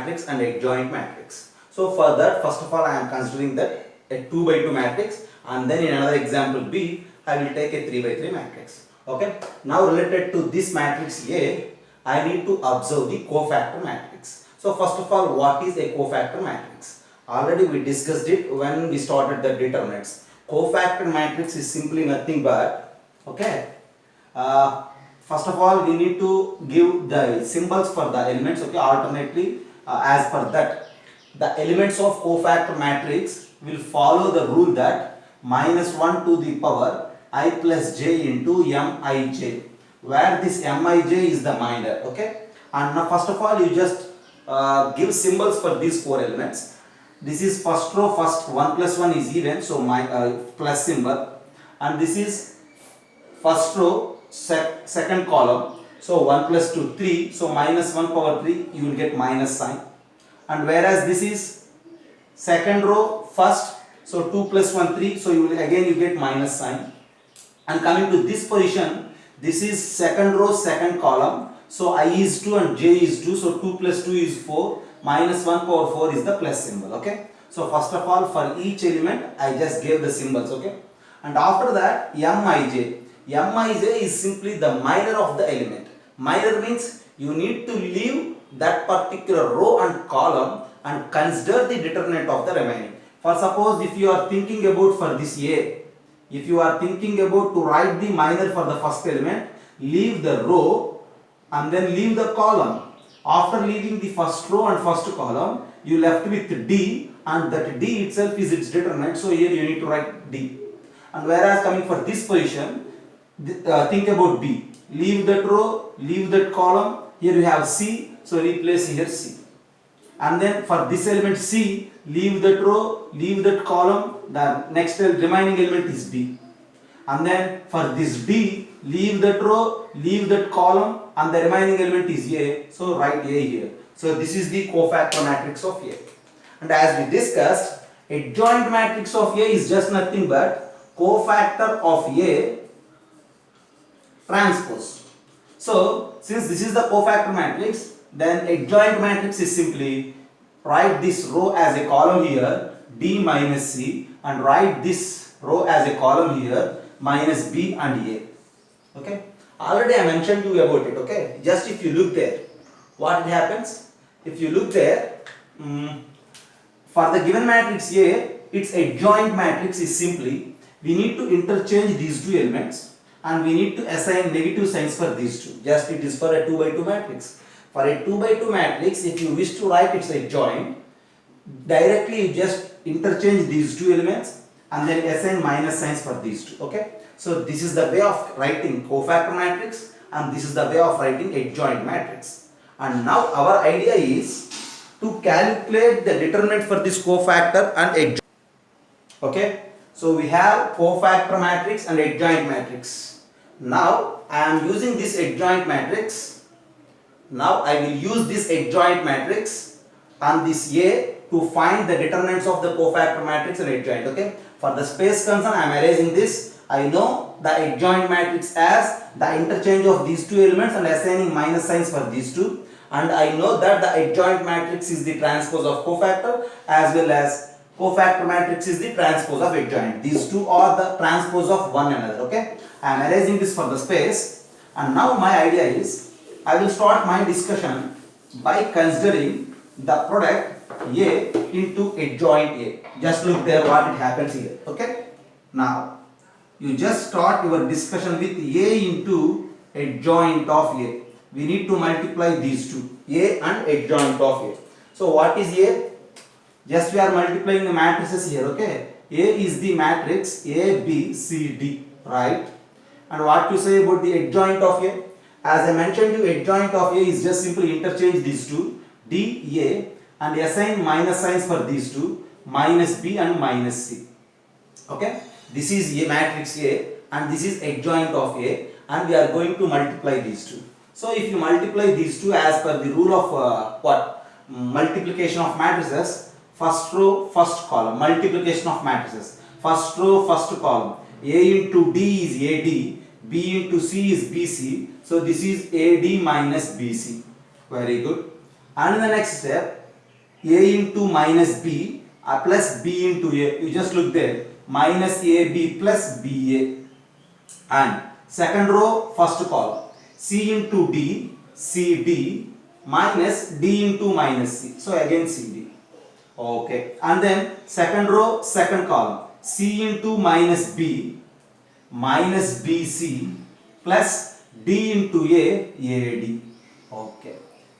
matrix and adjoint matrix. So for that, first of all I am considering that a 2 by 2 matrix, and then in another example B I will take a 3 by 3 matrix. Okay. Now related to this matrix A, I need to observe the cofactor matrix. So first of all, what is a cofactor matrix? Already we discussed it when we started the determinants. Cofactor matrix is simply nothing but, okay, first of all we need to give the symbols for the elements, okay, alternately, as per that the elements of cofactor matrix will follow the rule that -1 to the power I plus j into mij, where this mij is the minor, okay. And now first of all you just give symbols for these four elements. This is first row, first 1 plus 1 is even, so my plus symbol, and this is first row, second column, so 1 plus 2 3, so -1 power 3 you will get minus sign. And whereas this is second row, first, so 2 plus 1 3, so you will again you get minus sign. And coming to this position, this is second row, second column, so I is 2 and j is 2, so 2 plus 2 is 4, -1 power 4 is the plus symbol, okay. So first of all, for each element I just gave the symbols, okay. And after that, mij is simply the minor of the element. Minor means you need to leave that particular row and column and consider the determinant of the remaining. For suppose if you are thinking about for this A, if you are thinking about to write the minor for the first element, leave the row and then leave the column. After leaving the first row and first column, you left with D, and that D itself is its determinant, so here you need to write D. And whereas coming for this position, think about B. Leave that row, leave that column, here you have C, so replace here C. And then for this element C, leave that row, leave that column, the next remaining element is B. And then for this D, leave that row, leave that column, and the remaining element is A, so write A here. So this is the cofactor matrix of A. And as we discussed, adjoint matrix of A is just nothing but cofactor of A transpose. So since this is the cofactor matrix, then adjoint matrix is simply write this row as a column here, D minus C, and write this row as a column here, minus B and A. Okay. Already I mentioned you about it, okay. Just if you look there, what happens? If you look there, for the given matrix A, its adjoint matrix is simply, we need to interchange these two elements and we need to assign negative signs for these two. Just it is for a 2 by 2 matrix. For a 2 by 2 matrix, if you wish to write its adjoint, directly you just interchange these two elements and then assign minus signs for these two, okay. So this is the way of writing cofactor matrix and this is the way of writing adjoint matrix. And now our idea is to calculate the determinant for this cofactor and adjoint. Okay. So we have cofactor matrix and adjoint matrix. Now I am using this adjoint matrix. Now I will use this adjoint matrix and this A to find the determinants of the cofactor matrix and adjoint. Okay. For the space concern, I am erasing this. I know the adjoint matrix as the interchange of these two elements and assigning minus signs for these two, and I know that the adjoint matrix is the transpose of cofactor as well as cofactor matrix is the transpose of adjoint. These two are the transpose of one another, okay. I am erasing this for the space, and now my idea is I will start my discussion by considering the product A into adjoint A. Just look there what it happens here, okay. Now you just start your discussion with A into adjoint of A. We need to multiply these two, A and adjoint of A. So what is A? Just we are multiplying the matrices here, okay. A is the matrix A, B, C, D, right? And what you say about the adjoint of A? As I mentioned you, adjoint of A is just simply interchange these two, D, A, and assign minus signs for these two, minus B and minus C, okay. This is A matrix A and this is adjoint of A, and we are going to multiply these two. So if you multiply these two as per the rule of multiplication of matrices, first row, first column, multiplication of matrices, first row, first column, A into D is AD, B into C is BC, so this is AD minus BC. Very good. And in the next step, A into minus B plus B into A. You just look there. Minus AB plus BA. And second row, first column. C into D, CD minus D into minus C. So again CD. Okay. And then second row, second column. C into minus B minus BC plus D into A, AD. Okay.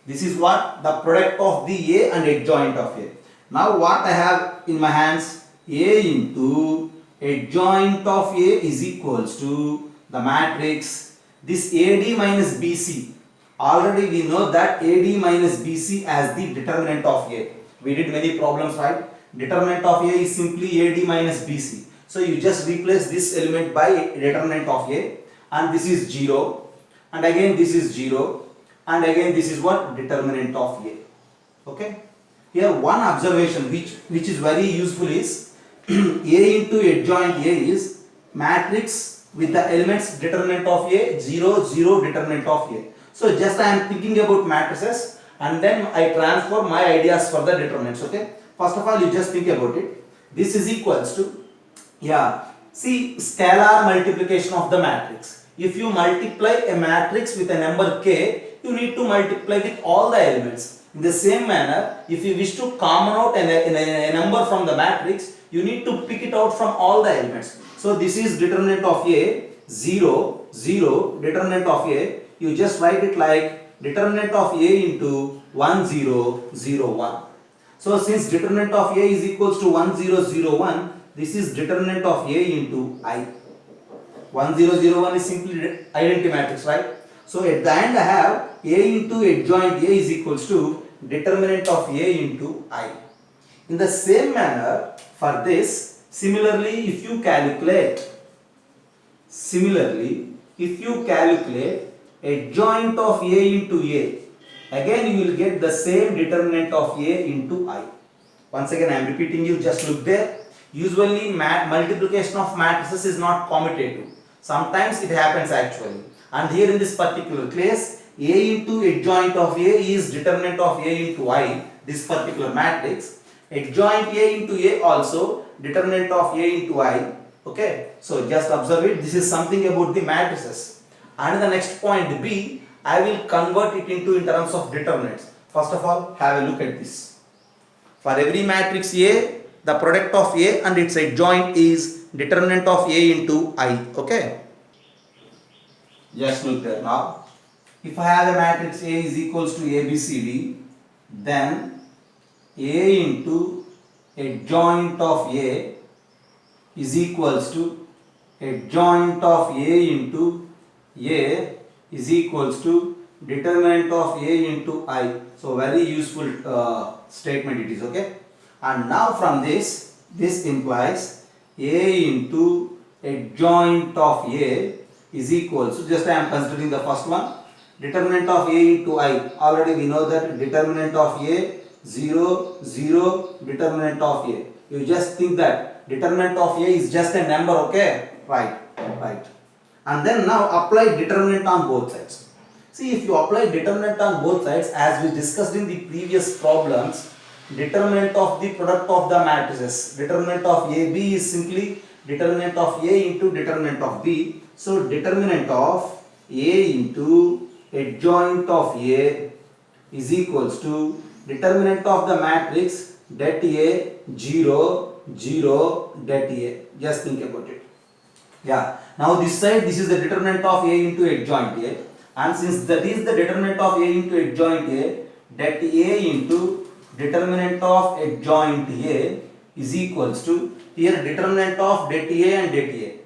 This is what the product of the A and adjoint of A. Now what I have in my hands, A into adjoint of A is equals to the matrix, this AD minus BC. Already we know that AD minus BC as the determinant of A. We did many problems, right? Determinant of A is simply AD minus BC. So you just replace this element by determinant of A, and this is 0, and again this is 0, and again this is what? Determinant of A. Okay. Here one observation which is very useful is A into adjoint A is matrix with the elements determinant of A 0 0 determinant of A. So just I am thinking about matrices and then I transfer my ideas for the determinants. Okay. First of all, you just think about it. This is equals to, see, scalar multiplication of the matrix. If you multiply a matrix with a number k, you need to multiply with all the elements. In the same manner, if you wish to common out a number from the matrix, you need to pick it out from all the elements. So this is determinant of A 0 0 determinant of A. You just write it like determinant of A into 1 0 0 1. So since determinant of A is equals to 1 0 0 1, this is determinant of A into I. 1 0 0 1 is simply identity matrix, right? So at the end I have A into adjoint A is equals to determinant of A into I. In the same manner, for this, similarly if you calculate adjoint of A into A, again you will get the same determinant of A into I. Once again I am repeating you, just look there. Usually multiplication of matrices is not commutative. Sometimes it happens actually. And here in this particular case, A into adjoint of A is determinant of A into I, this particular matrix. Adjoint A into A also determinant of A into I. Okay. So just observe it. This is something about the matrices. And the next point B, I will convert it into in terms of determinants. First of all, have a look at this. For every matrix A, the product of A and its adjoint is determinant of A into I. Okay. Just look there now. If I have a matrix A is equals to ABCD, then A into adjoint of A is equals to adjoint of A into A is equals to determinant of A into I. So very useful statement it is. Okay. And now from this implies A into adjoint of A is equals to, just I am considering the first one, determinant of A into I. Already we know that determinant of A 0 0 determinant of A. You just think that determinant of A is just a number. Okay, right. And then now apply determinant on both sides. See, if you apply determinant on both sides, as we discussed in the previous problems, determinant of the product of the matrices, determinant of AB is simply determinant of A into determinant of B. So determinant of A into adjoint of A is equals to determinant of the matrix det A 0 0 det A. Just think about it. Now this side, this is the determinant of A into adjoint A, and since that is the determinant of A into adjoint A, det A into determinant of adjoint A is equals to, here determinant of det A and det A.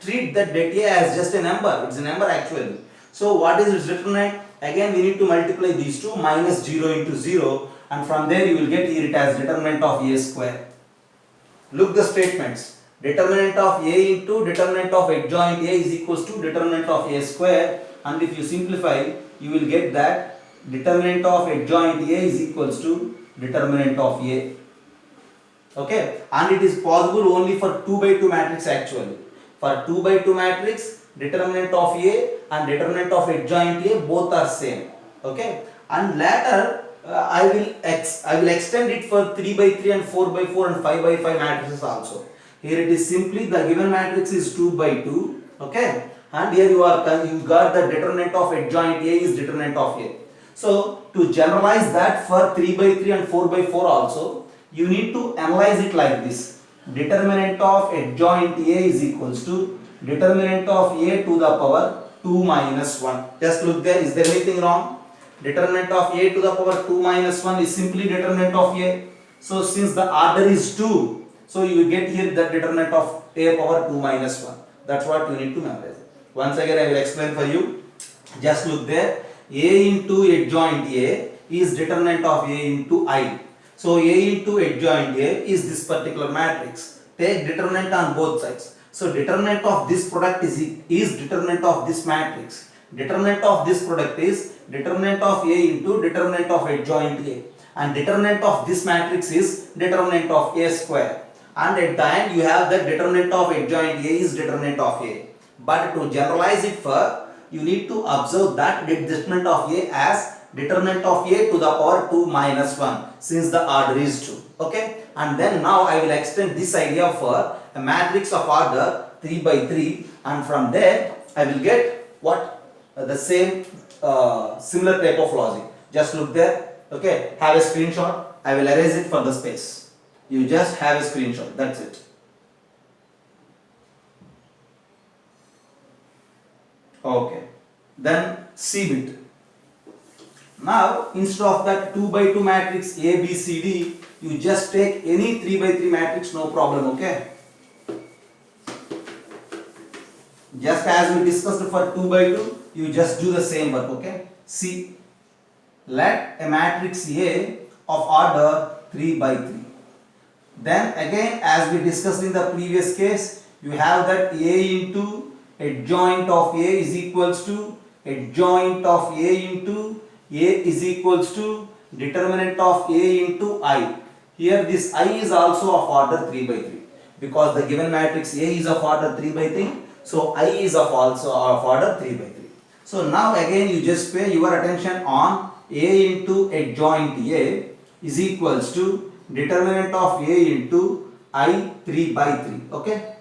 Treat that det A as just a number. It's a number actually. So what is its determinant? Again we need to multiply these two, minus 0 into 0, and from there you will get here it as determinant of A square. Look the statements. Determinant of A into determinant of adjoint A is equals to determinant of A square, and if you simplify you will get that determinant of adjoint A is equals to determinant of A. Okay, and it is possible only for 2 by 2 matrix actually. For 2 by 2 matrix, determinant of A and determinant of adjoint A both are same. Okay, and later I will extend it for 3 by 3 and 4 by 4 and 5 by 5 matrices also. Here it is simply the given matrix is 2 by 2, okay, and here you got the determinant of adjoint A is determinant of A. So to generalize that for 3 by 3 and 4 by 4 also, you need to analyze it like this. Determinant of adjoint A is equals to determinant of A to the power 2 minus 1. Just look there, is there anything wrong? Determinant of A to the power 2 minus 1 is simply determinant of A. So since the order is 2, so you get here the determinant of A power 2 minus 1. That's what you need to memorize. Once again I will explain for you. Just look there. A into adjoint A is determinant of A into I. So A into adjoint A is this particular matrix. Take determinant on both sides. So determinant of this product is determinant of this matrix. Determinant of this product is determinant of A into determinant of adjoint A. And determinant of this matrix is determinant of A square. And at the end you have the determinant of adjoint A is determinant of A. But to generalize it for, you need to observe that determinant of A as determinant of A to the power 2 minus 1 since the order is 2. Okay, and then now I will extend this idea for a matrix of order 3 by 3, and from there I will get what? The same similar type of logic. Just look there. Okay, have a screenshot. I will erase it for the space. You just have a screenshot. That's it. Okay, then C bit. Now instead of that 2 by 2 matrix A, B, C, D, you just take any 3 by 3 matrix, no problem, okay? Just as we discussed for 2 by 2, you just do the same work, okay? See, let a matrix A of order 3 by 3. Then again, as we discussed in the previous case, you have that A into adjoint of A is equals to adjoint of A into A is equals to determinant of A into I. Here this I is also of order 3 by 3 because the given matrix A is of order 3 by 3. So I is also of order 3 by 3. So now again you just pay your attention on A into adjoint A is equals to determinant of A into I 3 by 3. Okay.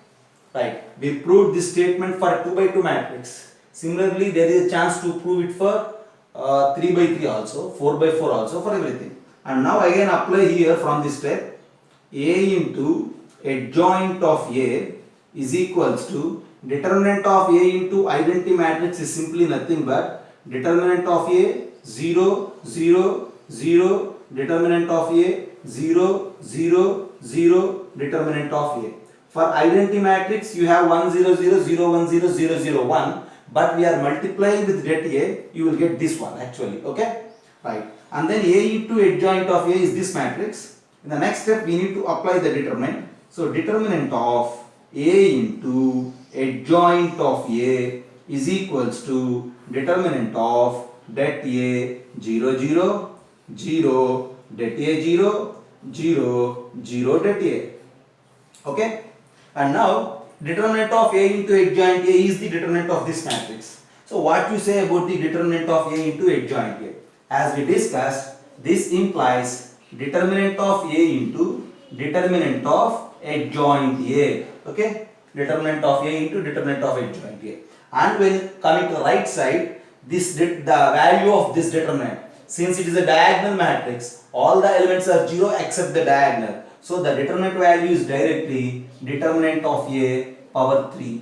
Right. We proved this statement for 2 by 2 matrix. Similarly, there is a chance to prove it for 3 by 3 also, 4 by 4 also, for everything. And now again apply here from this step. A into adjoint of A is equals to determinant of A into identity matrix is simply nothing but determinant of A 0, 0, 0, determinant of A 0, 0, 0, determinant of A. For identity matrix, you have 1, 0, 0, 0, 1, 0, 0, 0, 1. But we are multiplying with det A, you will get this one actually. Okay? Right. And then A into adjoint of A is this matrix. In the next step, we need to apply the determinant. So, determinant of A into adjoint of A is equals to determinant of det A 0, 0, 0, det A 0, 0, 0, det A. Okay? And now determinant of A into adjoint A is the determinant of this matrix. So what you say about the determinant of A into adjoint A? As we discussed, this implies determinant of A into determinant of adjoint A. Okay? Determinant of A into determinant of adjoint A. And when coming to the right side, the value of this determinant, since it is a diagonal matrix, all the elements are 0 except the diagonal. So the determinant value is directly determinant of A power 3.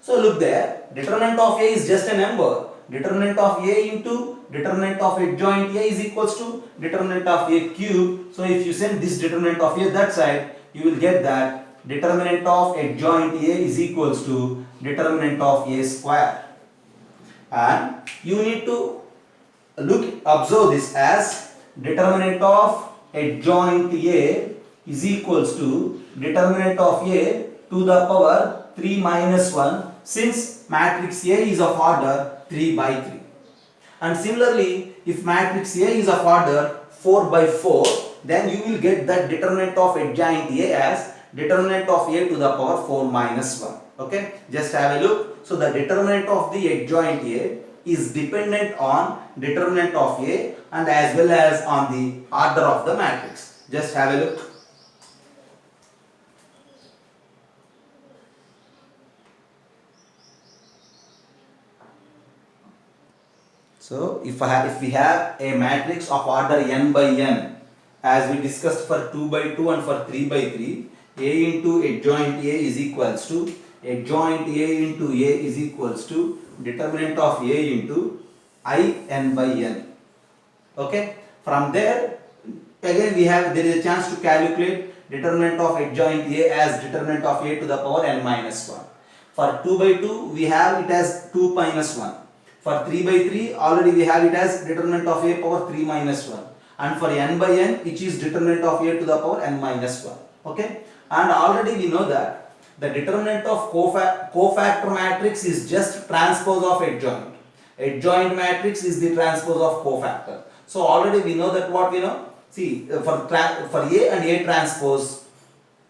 So look there, determinant of A is just a number. Determinant of A into determinant of adjoint A is equals to determinant of A cube. So if you send this determinant of A that side, you will get that determinant of adjoint A is equals to determinant of A square. And you need to observe this as determinant of adjoint A is equals to determinant of A to the power 3 minus 1 since matrix A is of order 3 by 3. And similarly, if matrix A is of order 4 by 4, then you will get that determinant of adjoint A as determinant of A to the power 4 minus 1. Okay, just have a look. So the determinant of the adjoint A is dependent on determinant of A and as well as on the order of the matrix. Just have a look. So if we have a matrix of order n by n, as we discussed for 2 by 2 and for 3 by 3, A into adjoint A is equals to adjoint A into A is equals to determinant of A into I n by n. Okay. From there, again there is a chance to calculate determinant of adjoint A as determinant of A to the power n minus 1. For 2 by 2, we have it as 2 minus 1. For 3 by 3, already we have it as determinant of A power 3 minus 1. And for n by n, which is determinant of A to the power n minus 1. Okay. And already we know that the determinant of cofactor matrix is just transpose of adjoint. Adjoint matrix is the transpose of cofactor. So already we know that what we know. See, for A and A transpose,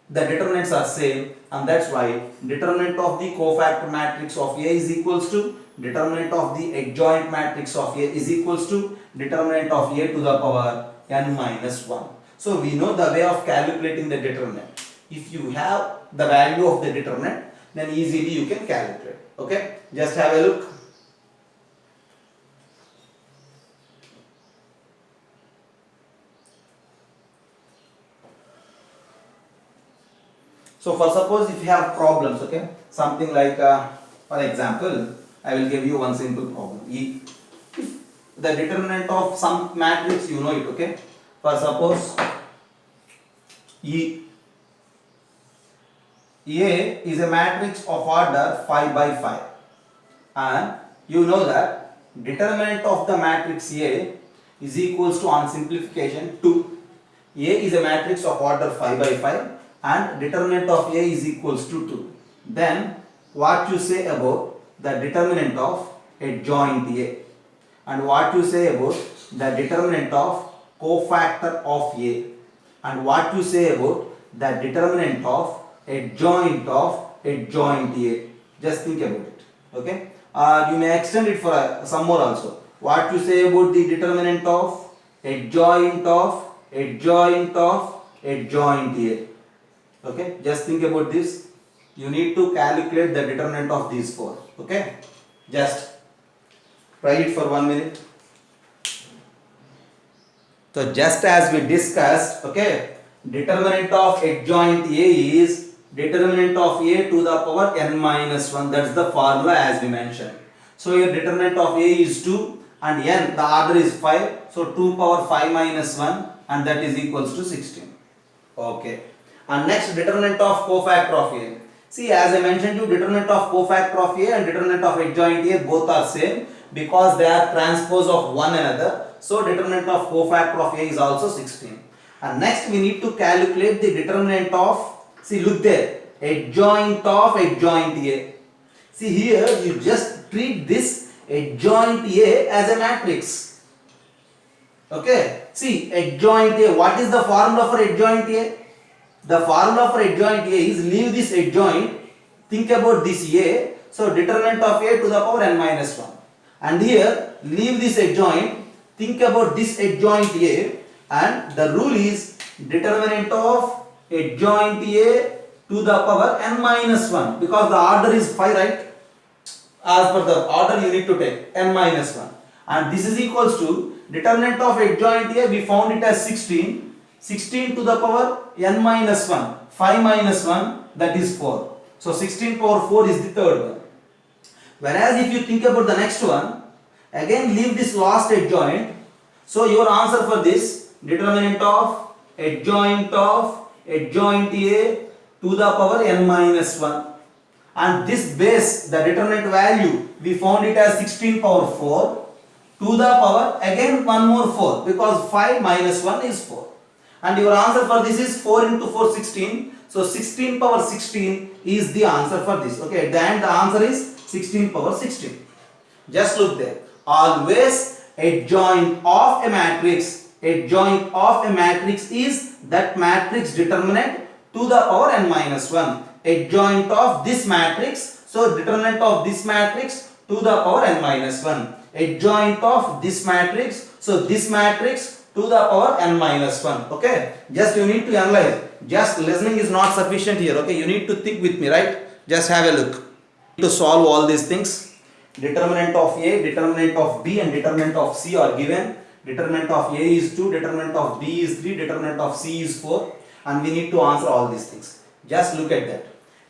the determinants are same, and that's why determinant of the cofactor matrix of A is equals to determinant of the adjoint matrix of A is equals to determinant of A to the power n minus 1. So we know the way of calculating the determinant. If you have the value of the determinant, then easily you can calculate. Okay, just have a look. So for suppose if you have problems, okay, something like for example, I will give you one simple problem. The determinant of some matrix, you know it, okay. For suppose A is a matrix of order 5 by 5, and you know that determinant of the matrix A is equals to, on simplification, 2. A is a matrix of order 5 by 5 and determinant of A is equals to 2. Then what you say about the determinant of adjoint A, and what you say about the determinant of cofactor of A, and what you say about the determinant of adjoint A. Just think about it. Okay. You may extend it for some more also. What you say about the determinant of adjoint A. Okay. Just think about this. You need to calculate the determinant of these four. Okay. Just try it for 1 minute. So just as we discussed, okay, determinant of adjoint A is determinant of A to the power n minus 1. That's the formula as we mentioned. So your determinant of A is 2 and n, the order is 5. So 2 power 5 minus 1, and that is equals to 16. Okay. And next, determinant of cofactor of A. See, as I mentioned you, determinant of cofactor of A and determinant of adjoint A both are same because they are transpose of one another. So determinant of cofactor of A is also 16. And next we need to calculate the determinant of, see, look there, adjoint A. See here, you just treat this adjoint A as a matrix. Okay. See, adjoint A, what is the formula for adjoint A? The formula for adjoint A is leave this adjoint, think about this A, so determinant of A to the power n minus 1. And here, leave this adjoint, think about this adjoint A, and the rule is determinant of adjoint A to the power n minus 1, because the order is 5, right? As per the order you need to take n minus 1. And this is equals to determinant of adjoint A, we found it as 16. 16 to the power n minus 1, 5 minus 1, that is 4. So 16 power 4 is the third one. Whereas if you think about the next one, again leave this last adjoint. So your answer for this, determinant of adjoint A to the power n minus 1. And this base, the determinant value, we found it as 16 power 4 to the power, again one more 4, because 5 minus 1 is 4. And your answer for this is 4 into 4, 16. So 16 power 16 is the answer for this. Okay, at the end the answer is 16 power 16. Just look there. Always adjoint of a matrix. Adjoint of a matrix is that matrix determinant to the power n minus 1. Adjoint of this matrix. So determinant of this matrix to the power n minus 1. adjoint of this matrix. So this matrix to the power n minus 1. Okay, just you need to analyze. Just listening is not sufficient here. Okay, you need to think with me, right? Just have a look. To solve all these things, determinant of A, determinant of B and determinant of C are given. Determinant of A is 2, determinant of B is 3, determinant of C is 4, and we need to answer all these things. Just look at that.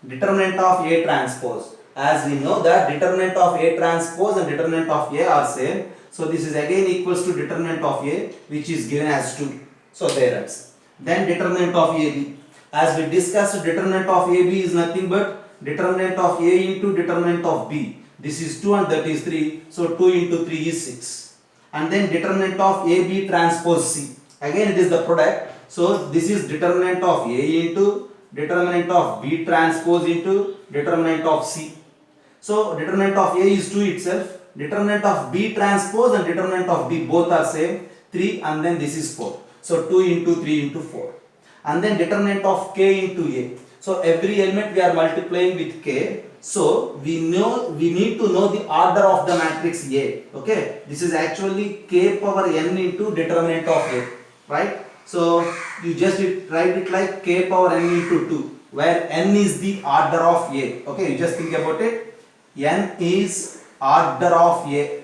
Determinant of A transpose. As we know that determinant of A transpose and determinant of A are same. So this is again equals to determinant of A, which is given as 2. So there ends. Then determinant of AB. As we discussed, determinant of AB is nothing but determinant of A into determinant of B. This is 2 and that is 3. So 2 into 3 is 6. And then determinant of AB transpose C. Again it is the product. So this is determinant of A into determinant of B transpose into determinant of C. So determinant of A is 2 itself. Determinant of B transpose and determinant of B both are same. 3 and then this is 4. So 2 into 3 into 4. And then determinant of K into A. So every element we are multiplying with K. So we need to know the order of the matrix A. Okay, this is actually K power n into determinant of A, right? So you just write it like K power n into 2, where n is the order of A. Okay, you just think about it. N is order of A.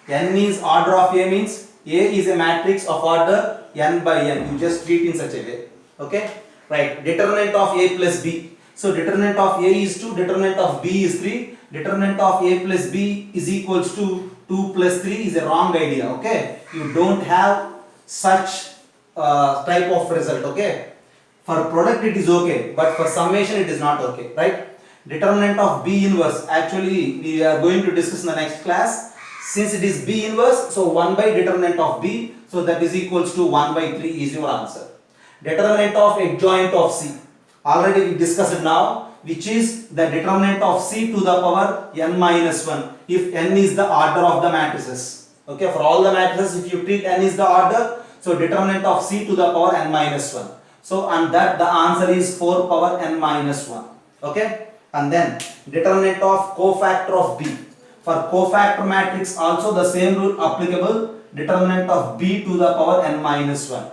N is order of A means A is a matrix of order n by n. You just treat in such a way. Okay, right? Determinant of A plus B. So determinant of A is 2, determinant of B is 3, determinant of A plus B is equals to 2 plus 3 is a wrong idea. Okay, you don't have such type of result. Okay, for product it is okay, but for summation it is not okay, right? Determinant of B inverse, actually we are going to discuss in the next class. Since it is B inverse, so 1 by determinant of B, so that is equals to 1 by 3 is your answer. Determinant of adjoint of C, already we discussed it now, which is the determinant of C to the power n minus 1 if n is the order of the matrices. Okay, for all the matrices if you treat n is the order, so determinant of C to the power n minus 1. So and that the answer is 4 power n minus 1. Okay, and then determinant of cofactor of B. For cofactor matrix also the same rule applicable, determinant of B to the power n minus 1.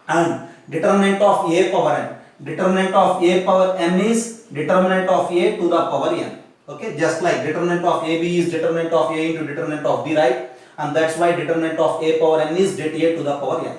And determinant of A power n. Determinant of A power n is determinant of A to the power n. Okay, just like determinant of AB is determinant of A into determinant of B, right? And that's why determinant of A power n is det A to the power n.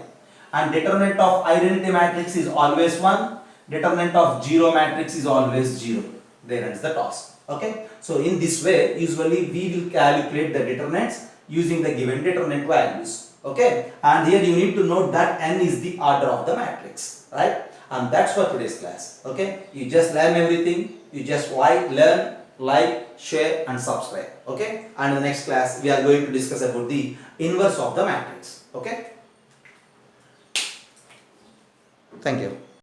And determinant of identity matrix is always 1. Determinant of 0 matrix is always 0. There ends the task. Okay, so in this way usually we will calculate the determinants using the given determinant values. Okay, and here you need to note that n is the order of the matrix, right? And that's for today's class. Okay, you just learn everything. You just learn, like, share and subscribe. Okay, and in the next class we are going to discuss about the inverse of the matrix. Okay, thank you.